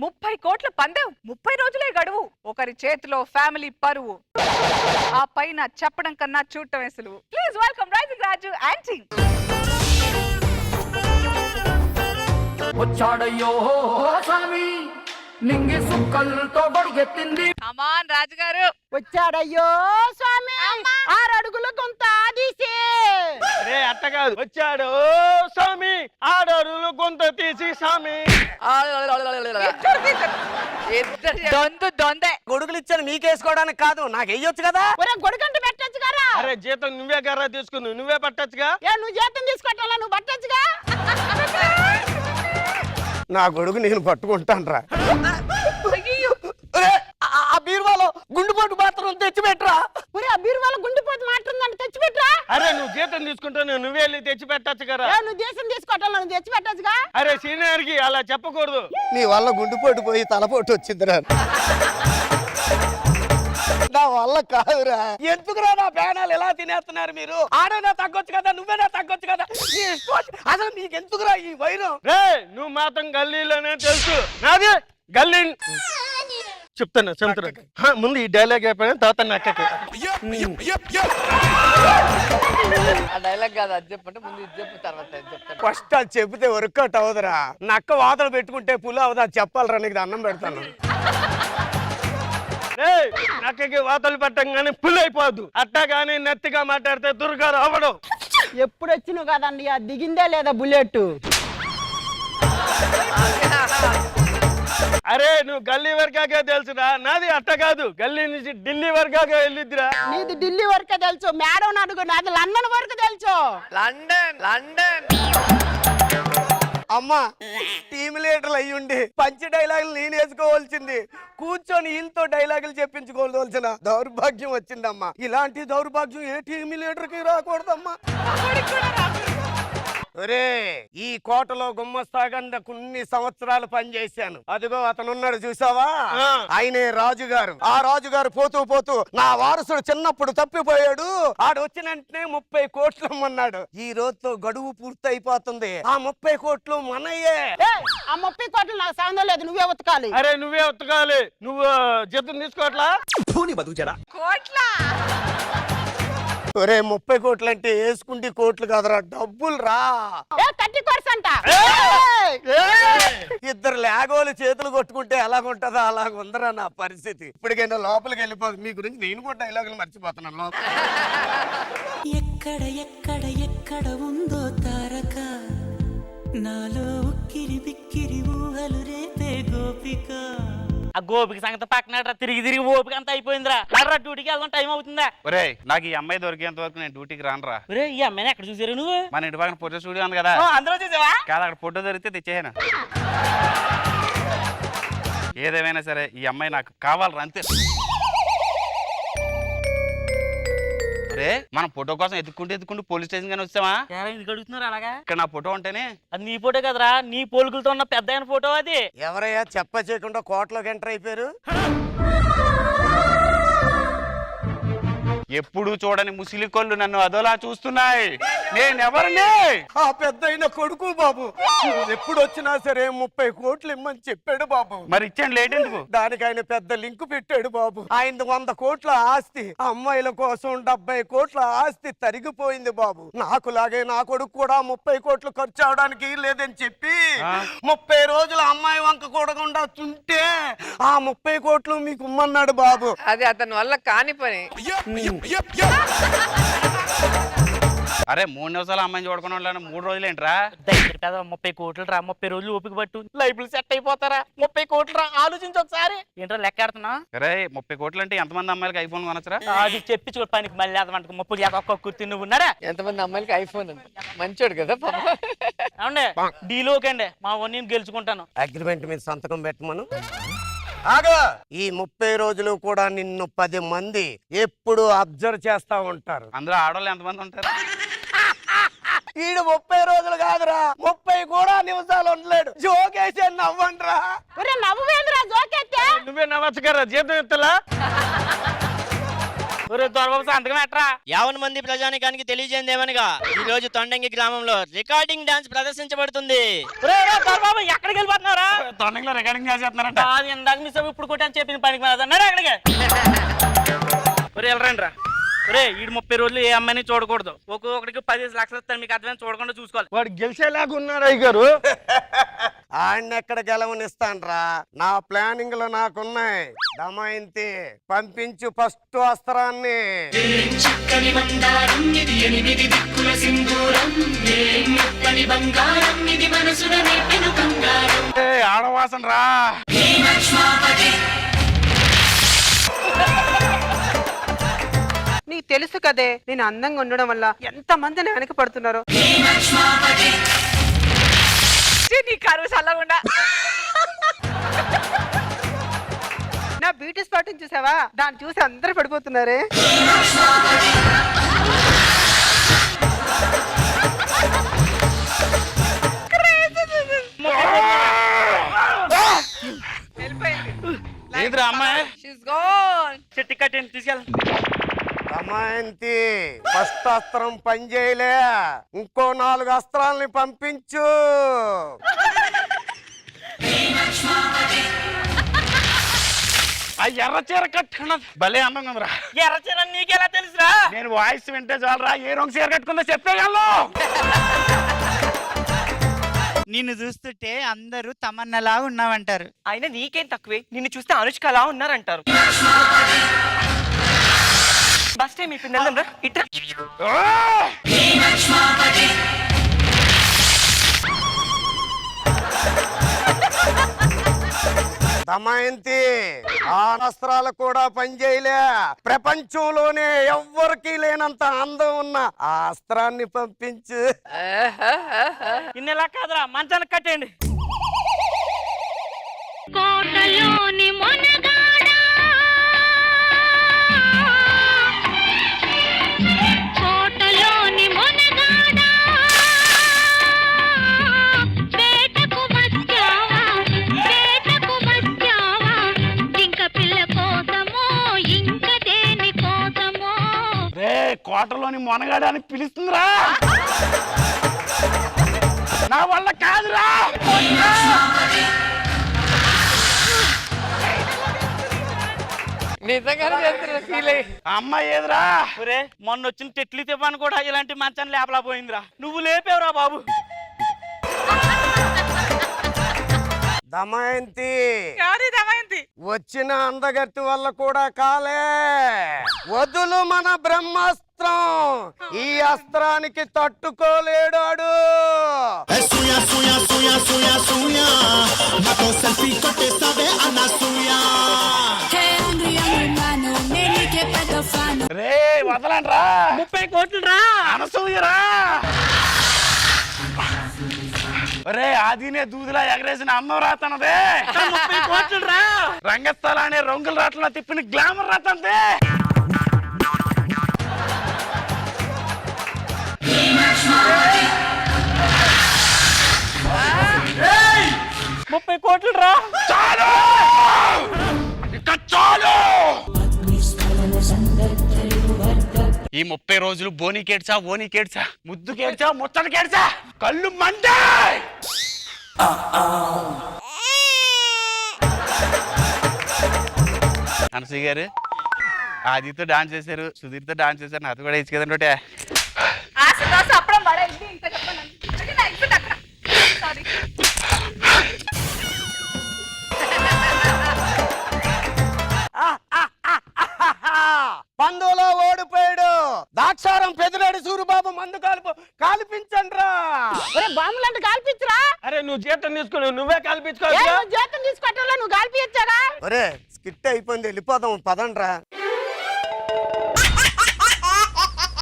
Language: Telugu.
30 కోట్ల పందెం 30 రోజులే గడువు. ఒకరి చేతిలో ఫ్యామిలీ పరువు. ఆ పైన చెప్పడం కన్నా చూడటం సులువు. Please welcome rising Raju and team. వచ్చాడయ్యో స్వామి నింగి సుక్కలతో గొడుగెత్తింది. కమాన్ రాజు గారు. వచ్చాడయ్యో స్వామి 6 అడుగుల గుంత తీసి. రే అట్ట కాదు, వచ్చాడు స్వామి 6 అడుగులు గొంత తీసి స్వామి. దొందే గొడుగులు ఇచ్చాను మీకేసుకోవడానికి కాదు, నాకు వెయ్యొచ్చు కదా. ఒరే గొడుగంటి పెట్టొచ్చు కదా. అరే జీతం నువ్వే కర్రా తీసుకుని నువ్వే పట్టచ్చుగా. నువ్వు జీతం తీసుకోవటంలో నువ్వు పట్టొచ్చుగా. నా గొడుగు నేను పట్టుకుంటాను రా. ఆ బీరువాలో గుండుపోటు మాత్రం తెచ్చిపెట్టరా. ఒరే ఆ బీరువాలో గుండెపోటు మాట్లాడుతుందంటే తెచ్చిపెట్టరా. అరే నువ్వు జీతం తీసుకుంటా నువ్వే వెళ్ళి తెచ్చి పెట్టచ్చు కదా. నువ్వు దేశం తీసుకోవటంలో నువ్వు తెచ్చిపెట్టొచ్చుగా. అరే సీనియర్ కి అలా చెప్పకూడదు. నీ వల్ల గుండుపోటు పోయి తలపోటు వచ్చిందిరా. నా వల్ల కాదురా. ఎందుకురా నా ప్రాణాలు ఎలా తినేస్తున్నారు మీరు? ఆడైనా తగ్గొచ్చు కదా, నువ్వేనా తగ్గొచ్చు కదా. అసలు మీకు ఎందుకురా ఈ వైరం? రే నువ్వు మాత్రం గల్లీలోనే తెలుసు, నాది గల్లీ. చెప్తాను ముందు ఈ డైలాగ్ అయిపోయిన తర్వాత నక్కకి. డైలాగ్ కాదు, అది చెప్పంటే ముందు ఇది చెప్పు, తర్వాత చెప్తాను. ఫస్ట్ అది చెబితే వర్కౌట్ అవదురా. నక్క వాతలు పెట్టుకుంటే పులి అవదా చెప్పాలరా, నీకు దండం పెడతాను. నక్కకి వాతలు పెట్టంగానే పుల్ అయిపోద్దు, అట్టా గానీ నెత్తిగా మాట్లాడితే దుర్గా రావడం. ఎప్పుడు వచ్చినావు కదండి, ఆ దిగిందే లేదా బుల్లెట్. అరే నువ్వు గల్లీ వరకాగే తెలుసురా, నాది అట్ట కాదు, గల్లీ నుంచి ఢిల్లీ వరకాగే వెళ్ళిద్దిరా. నీది ఢిల్లీ వరకే తెలుసు, మేడం అడుగు, నాది లండన్ వరకు తెలుసు. లండన్ అమ్మా టీమ్ లీడర్లు అయ్యుండి పంచి డైలాగులు నేను వేసుకోవాల్సింది, కూర్చొని వీళ్ళతో డైలాగులు చెప్పించుకోవాల్సిన దౌర్భాగ్యం వచ్చిందమ్మా. ఇలాంటి దౌర్భాగ్యం ఏ టీమ్ లీడర్ కి రాకూడదమ్మా. ఒరే ఈ కోటలో గుమ్మస్తాగా కొన్ని సంవత్సరాలు పనిచేశాను. అదిగో అతను ఉన్నాడు చూసావా, ఆయనే రాజుగారు. ఆ రాజుగారు పోతూ పోతూ నా వారసుడు చిన్నప్పుడు తప్పిపోయాడు, ఆడు వచ్చిన వెంటనే 30 కోట్లు అమ్మన్నాడు. ఈ రోజుతో గడువు పూర్తి అయిపోతుంది. ఆ 30 కోట్లు మనయ్యే. ఆ 30 కోట్లు నాకు సంబంధం లేదు, నువ్వే ఉతకాలి. అరే నువ్వే ఉతకాలి, నువ్వు జీతం తీసుకోవట్లా. కోట్ల ఒరే 30 కోట్లు అంటే వేసుకుంటే కోట్లు కాదురా, డబ్బులు రా. 30%. ఇద్దరు లేగోలు చేతులు కొట్టుకుంటే ఎలాగుంటదో అలాగుందరా నా పరిస్థితి. ఇప్పటికైనా లోపలికి వెళ్ళిపోదు. మీ గురించి నేను కూడా డైలాగులు మర్చిపోతున్నాను. ఎక్కడ ఎక్కడ ఎక్కడ ఉందో తారక, నాలో ఉక్కిరి బిక్కిరి ఊహలు రేపే గోపిక. ఆ గోపిక సంగతి పక్కన తిరిగి ఓపిక అంతా అయిపోయిందిరా. డ్యూటీకి వెళ్దాం, టైం అవుతుందా? ఒరే నాకు ఈ అమ్మాయి దొరికేంత వరకు నేను డ్యూటీకి రానురా. ఒరే ఈ అమ్మాయిని ఎక్కడ చూసారు నువ్వు? మన ఇంటి పక్కన ఫోటో స్టూడియో ఉంది కదా, అందరూ చూసావా? కాదు అక్కడ ఫోటో దొరికితే తెచ్చేయను. ఏదేమైనా సరే ఈ అమ్మాయి నాకు కావాలరా, అంతే. ఒరే మనం ఫోటో కోసం ఎత్తుకుంటూ పోలీస్ స్టేషన్ గానీ వచ్చావా? ఎందుకు అడుగుతున్నారు అలాగా? ఇక్కడ నా ఫోటో ఉంటేనే. అది నీ ఫోటో కదరా, నీ పోలికలతో ఉన్న పెద్ద ఆయన ఫోటో అది. ఎవరయ్యా చెప్ప చేయకుండా కోటలోకి ఎంటర్ అయిపోయారు? ఎప్పుడు చూడని ముసిలి కొళ్ళు నన్ను అదోలా చూస్తున్నాయి. నేనెవరిని? ఆ పెద్ద అయిన కొడుకు బాబు. ఎప్పుడు వచ్చినా సరే 30 కోట్లు ఇమ్మని చెప్పాడు బాబు. మరి ఇచ్చాను, లేట్ ఎందుకు? దానికి ఆయన పెద్ద లింక్ పెట్టాడు బాబు. ఆయన 100 కోట్ల ఆస్తి, అమ్మాయిల కోసం 70 కోట్ల ఆస్తి తరిగిపోయింది బాబు. నాకు లాగే నా కొడుకు కూడా 30 కోట్లు ఖర్చు అవడానికి లేదని చెప్పి 30 రోజులు అమ్మాయి వంక కూడకుండా చుంటే ఆ 30 కోట్లు మీకు ఇమ్మన్నాడు బాబు. అది అతని వల్ల కాని పని. అరే 3 నిమిషాలు అమ్మాయిని చూడకుండా 3 రోజులు ఏంట్రా? 30 కోట్లు రా, 30 రోజులు ఓపిక పట్టు, లైఫ్లు సెట్ అయిపోతారా. 30 కోట్లు రా, ఆలోచించి ఒకసారి. ఏంట్రా లెక్క ఆడుతున్నా? అరే 30 కోట్లు అంటే ఎంతమంది అమ్మాయిలకి ఐఫోన్ కొనొచ్చరా? అది చెప్పించుకో పనికి మళ్ళీ అదమంటకు 30 ఒక్క కుర్తి నువ్వు ఉన్నారా? ఎంతమంది అమ్మాయిలకి ఐఫోన్ ఉంది, మంచోడు కదా పాప. అవునండి డీలోకండి మా నేను గెలుచుకుంటాను. అగ్రిమెంట్ మీద సంతకం పెట్టమను. ఈ 30 రోజులు కూడా నిన్ను 10 మంది ఎప్పుడు అబ్జర్వ్ చేస్తా ఉంటారు. అందులో ఆడవాళ్ళు ఎంతమంది ఉంటారు? ఈడు 30 రోజులు కాదురా, 30 కూడా నిమిషాలు ఉండలేడు. జోకేసి నవ్వండిరా. ఒరే నవ్వేంద్రా జోకెత్తే. నువ్వే నవ్వచ్చు కదా, జీతం ఎత్తలా. ఒరే దొరబాబు సంతకం ఎట్రా. 50 మంది ప్రజానికానికి తెలియజేయదేమనగా ఈ రోజు తొండంగి గ్రామంలో రికార్డింగ్ డాన్స్ ప్రదర్శించబడుతుంది. ఒరే దొరబాబు ఎక్కడికి వెళ్ళిపోతున్నారా? తొండంగిలో రికార్డింగ్ చేస్తున్నారంట. అది ఇందాక మీ సభ ఇప్పుడు కొట్టాను చెప్పిన పనికి అన్నాడు అక్కడికి. ఒరే వెళ్ళరండి రా. ఒరే ఈ 30 రోజులు ఏ అమ్మాయిని చూడకూడదు. ఒక్కొక్కడికి 10 లక్షలు ఇస్తాను, మీకు అర్థమైనా చూడకుండా చూసుకోవాలి. వాడు గెలిచేలాగా ఉన్నాడు అయ్య గారు. ఆయన ఎక్కడ గెలవనిస్తాన్రా, నా ప్లానింగ్ లో నాకున్నాయి. దమయంతి పంపించు ఫస్ట్ అస్త్రాన్ని. ఆడవాసన రా. నీకు తెలుసు కదే నేను అందంగా ఉండడం వల్ల ఎంత మంది వెనక పడుతున్నారో. నీ కరువు చల్లకుండా. నా బ్యూటీ స్పాట్ చూసావా, దాన్ని చూసి అందరు పడిపోతున్నారే. లేదురా అమ్మాయి. She's gone. చెట్టు కట్టండి తీసుకెళ్ళ. దమయంతి ఫస్ట్ అస్త్రం పనిచేయలే, ఇంకో 4 అస్త్రాలని పంపించు. ఆ ఎర్ర చీర కట్టుకున్నది భలే అందంగా ఉందిరా. ఎర్ర చీర నీకెలా తెలుసురా? నేను వాయిస్ వింటే చాలరా ఏ రంగు చీర కట్టుకుందో చెప్పేయగలను. నిన్ను చూస్తుంటే అందరూ తమన్నలా ఉన్నావంటారు. అయినా నీకేం తక్కువే, నిన్ను చూస్తే అనుష్కలా ఉన్నారంటారు. బస్ టైం అయిపోయింది, ఇట్లా. దమయంతి ఆ అస్త్రాలు కూడా పనిచేయలే, ప్రపంచంలోనే ఎవ్వరికి లేనంత అందం ఉన్న ఆ అస్త్రాన్ని పంపించు. ఇన్నెలా కాదురా, మంచానికి కట్టేయండి. కోటలోని మొనగాడా, కోటలోని మొనగాడా, వేటకు వచ్చావా, వేటకు వచ్చావా, ఇంక పిల్ల కోసమో ఇంక దేని కోసమో. రే కోటలోని మొనగాడని పిలుస్తుందిరా. నా వల్ల కాదురా. నిజంగానే చేస్తున్నా ఫీల్ అయ్యి. అమ్మాయి ఏదిరా. ఒరే మొన్న వచ్చిన టెట్లు తిప్పాను కూడా ఇలాంటి మంచాన్ని లేపలా పోయిందిరా. నువ్వు లేపేవురా బాబు. దమయంతి ఎవరి దమయంతి? వచ్చిన అందగత్తి వల్ల కూడా కాలే, వదులు మన బ్రహ్మాస్త్రం. ఈ అస్త్రానికి తట్టుకోలేడాడు. రే వదలండి రా. 30 కోట్లు రా. అనసూయరా. రే ఆదినే దూదిలా ఎగరేసిన అన్నం రాతనదే. 30 కోట్లు రా. రంగస్థలాన్ని రంగుల రాట్లా తిప్పిన గ్లామర్ రాతందే. 30 కోట్లు రా. చాలు ఇక చాలు. ఈ 30 రోజులు బోని కేడ్చా, ఓని కేడ్చా, ముద్దు కేడ్చా, ముచ్చట కేడ్చా, కళ్ళు మంటాయి. అనసూయ గారు ఆదితో డాన్స్ చేశారు, సుధీర్తో డాన్స్ చేశారు, నాతో కూడా ఇచ్చి కదండి. అప్పుడు పడేది ఇంకా చెప్పండి. సారీ. పందులో ఓడిపోయాడు. దాక్షారం పెదిరెడ్డి సూరిబాబు మందు కాల్పించండ్రా. బాంబులంటే కాల్పించరా? అరే నువ్వు జీతం తీసుకుని నువ్వే ఏ, కల్పించుకోవాలి. నువ్వు జీతం తీసుకోవటంలో నువ్వు కాల్పించారా? ఒరే స్కిట్ అయిపోయింది, వెళ్ళిపోదాం పదండ్రా.